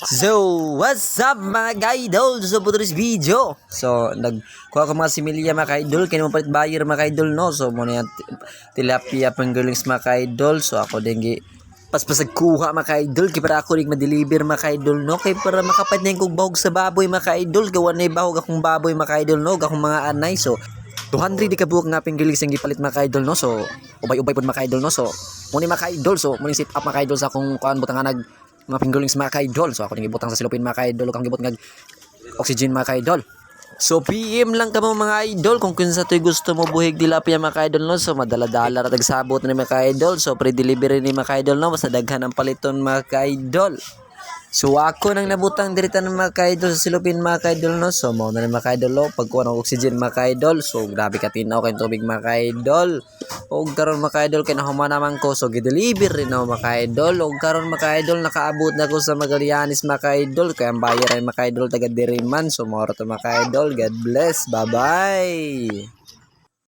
So, what's up mga ka-idol? So, po this video. So, nagkuha ko mga similya mga ka-idol. Kaya naman palit buyer mga ka-idol, no? So, muna yung tilapia panggulings mga ka-idol. So, ako din paspasag kuha mga ka-idol. Kaya para ako rin ma-deliver mga ka-idol, no? Kaya para makapat na yung kong bahog sa baboy mga ka-idol. Gawa na yung bahog akong baboy mga ka-idol, no? Akong mga anay. So, 200 di ka buhok nga panggulings yung gipalit mga ka-idol, no? So, ubay-ubay po mga ka-idol, no? So, muna mga ka-idol. So, muna sit up mga ka-idol sa akong kuhaan butang nga mga pinggulings mga ka-idol. So ako nang ibutang sa silupin mga ka-idol, kang gibot ng oxygen mga ka-idol. So PM lang kamo mga idol kung kinsa to'y gusto mo buhig tilapia mga ka-idol, no. So madala-dala ra tagsabot ni mga ka-idol. So pre-delivery ni mga ka-idol, no. Basta daghan ang paliton mga ka-idol. So ako nang nabutang dirita ng mga ka-idol sa silupin mga ka-idol, no. So mao na mga ka-idol, no. Pagkuha ng oxygen mga ka-idol. So grabe ka tinaw kay tubig mga ka-idol. Og karon mga ka-idol kay nahuman naman ko, so gi-deliver rin ako mga ka-idol. Og karon mga ka-idol nakaabot na ko sa Magallanes mga ka-idol, kaya ang bayaran mga ka-idol taga diri man. So mao ra to mga ka-idol. God bless. Bye-bye.